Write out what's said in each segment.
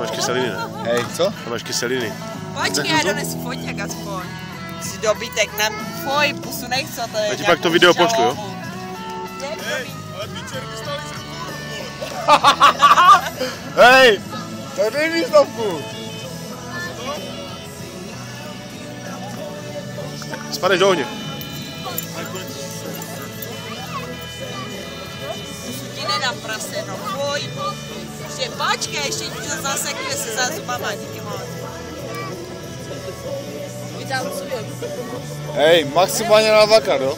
máš kyseliny, ne? Hej, co? Tam máš kyseliny. Počkej, já donesu foťák aspoň. Si dobytek na tvoj pusu nechce, to je. Já ti pak to video pošlu, jo? Hej, ale ty červy stali se Hej, to dej mi znovku. Spadneš do ohně. Ti nedám prase, no tvoj. Ještě počkej, ještě ti to zasekne se za zubama, díky moc. Hej, maximálně na dvakrát, jo?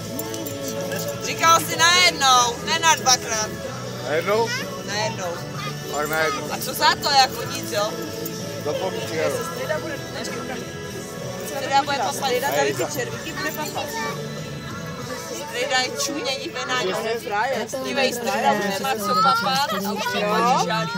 Říkal jsi najednou, ne na dvakrát. Najednou? Najednou. Tak najednou. A co za to, jako nic, jo? Zapomni cigaru. Strejda bude papat. Strejda tady ty červíky bude papat. Strejda je čunění venáňo. Dívej, Strejda bude mít co papat a už nepadí žádný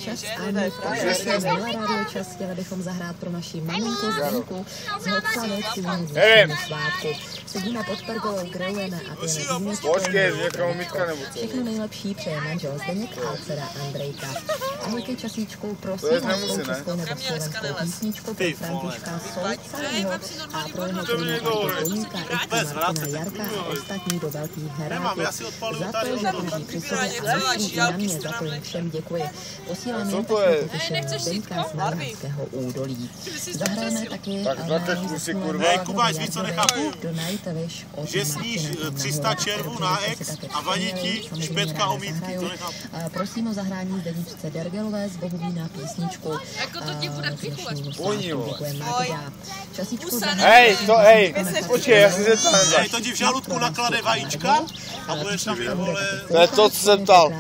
Čas a my v rádio Čas chtěli bychom zahrát pro naši maminku Zdenku z Hotsalet k dnešnímu svátku. Sedíme pod pergolou, grillujeme a pijeme víničko. Počkej, někomu mítka nebo co? Všechno nejlepší přeje manžel Zdeněk a dcera Andrejka. Ahojky Časíčku, prosím nemusí, českou nebo slovenskou písničku pro Františka Solcányho a pro jeho klinika Dominika, Itka, Martina, Jarka a ostatní do velkých herátů. Za to, že drží při sobě a myslí i na mě, za to jim všem děkuji. Posílám jen takovou potěšení Zdenka z Mariánského údolí. Zahrajeme taky Hej, Kubáš, víš co nechápu? Že sníš 300 červů na ex a vadí ti špětka omítky, to nechápu. Prosím o zahrání Zdeničce Dergelové z Bohuvína písničku. Jako to ti bude přichovat. Časíčku hej, to hej, počkej, já si zeptám. Hej, to ti v žaludku naklade vajíčka a budeš tam vole... To je to, co jsem ptal.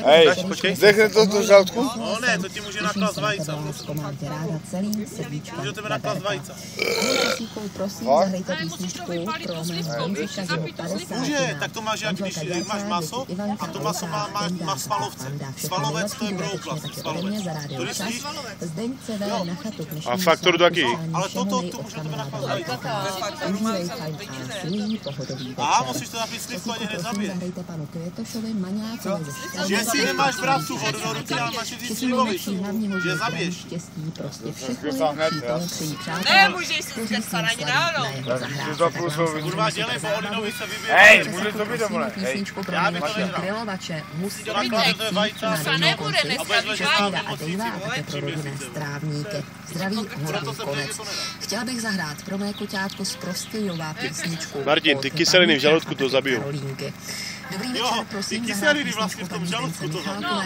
Hej, zdechne to do žaludku? No ne, to ti může naklást vajíca. Může tebe naklást vajíca. Prosím, zahrajte písničku pro mého Jindřicha z jeho 50. Může, tak to máš jak když máš maso a to maso má svalovce. Svalovec to je brouplast, svalovec. To myslíš? A faktoru taky. Ale toto to může tebe naklást vajíca. A musíš to napít slivku a hned zabije. Že si nemáš brát tu vodu do ruky, ale máš vzít slivovičku. Že zabiješ. Nemůžeš si zde saraní náhodou. Kurva, dělej, bo Olinovi se vybije. Hej, můžeš to být domů, hej. Já bych to nedělal. Musí To nakládat, to je vajíca. To nebude dneska vyžádí. a Dejva a také pro rodinné strávníky. Zdraví, hlavní konec. Chtěla bych zahrát pro mé koťátko z Prostějova písničku. Martin, ty kyseliny v žaludku to zabijou. Dobrý večer, prosím, zahrát písničku pro Michalku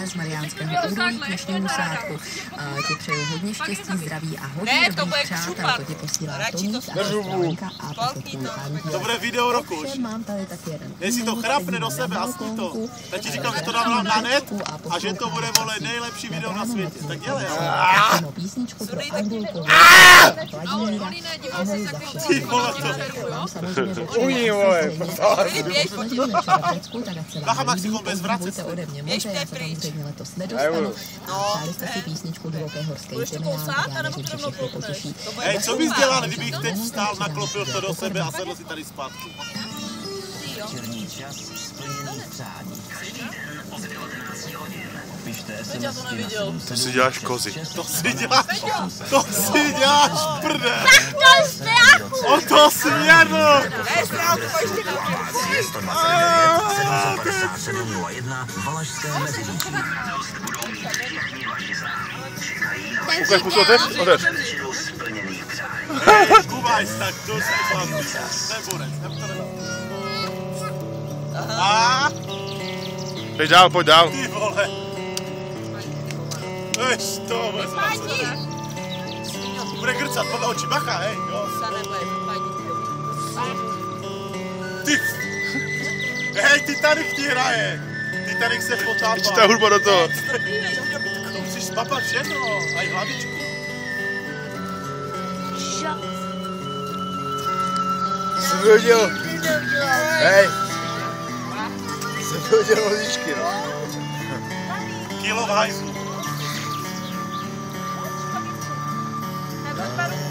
z Mariánského údolí k dnešnímu svátku. Ti přeju hodně štěstí, zdraví a hodně dobrých přátel. To ti posílá Toník a Lenka a poslední Anděl. To bude video roku už. Mám tady taky jeden. Jestli to chrapne do sebe, aspoň to. Tak ti říkám, že to dávám na net a že to bude, vole, nejlepší video na světě. Tak dělej. Písničku pro Andulku. Ty vole to. Ují, vole. Bacha, Maxikon, bez vracet se. Ode mě může, já se samozřejmě letos nedostanu. A přáli jste si písničku Divoké horské kriminál, já věřím, že všechno potěší. Hej, co bys dělal, kdybych teď vstál, naklopil to do sebe a sedl si tady zpátky? Večerní čas splněný přání. Každý den od 19 hodin. Pište SMS-ky na 7. To si děláš kozy. To si děláš prde. O to směrnu. Ukaž mu to otec? Otec. Kubáš, tak to si nebude. A? Pojď dál. Ty vole. Víš to, vezme. Bude grcat podle očí, bacha, hej, jo. Ty. Hej, Titanic ti hraje. Titanic se potápá. Ještě ta hudba do toho. Musíš spapat všechno, a i hlavičku. Jsem vyhodil. Hej. Jsem vyhodil ložičky, no. Kilo v hajzlu.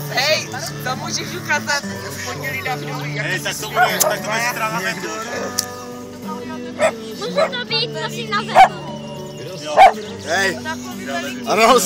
Hej, to můžeš ukázat v pondělí na vnuji. Hej, tak to bude zítra na metu. Může to být, prosím, na zemi. Hej. Ano,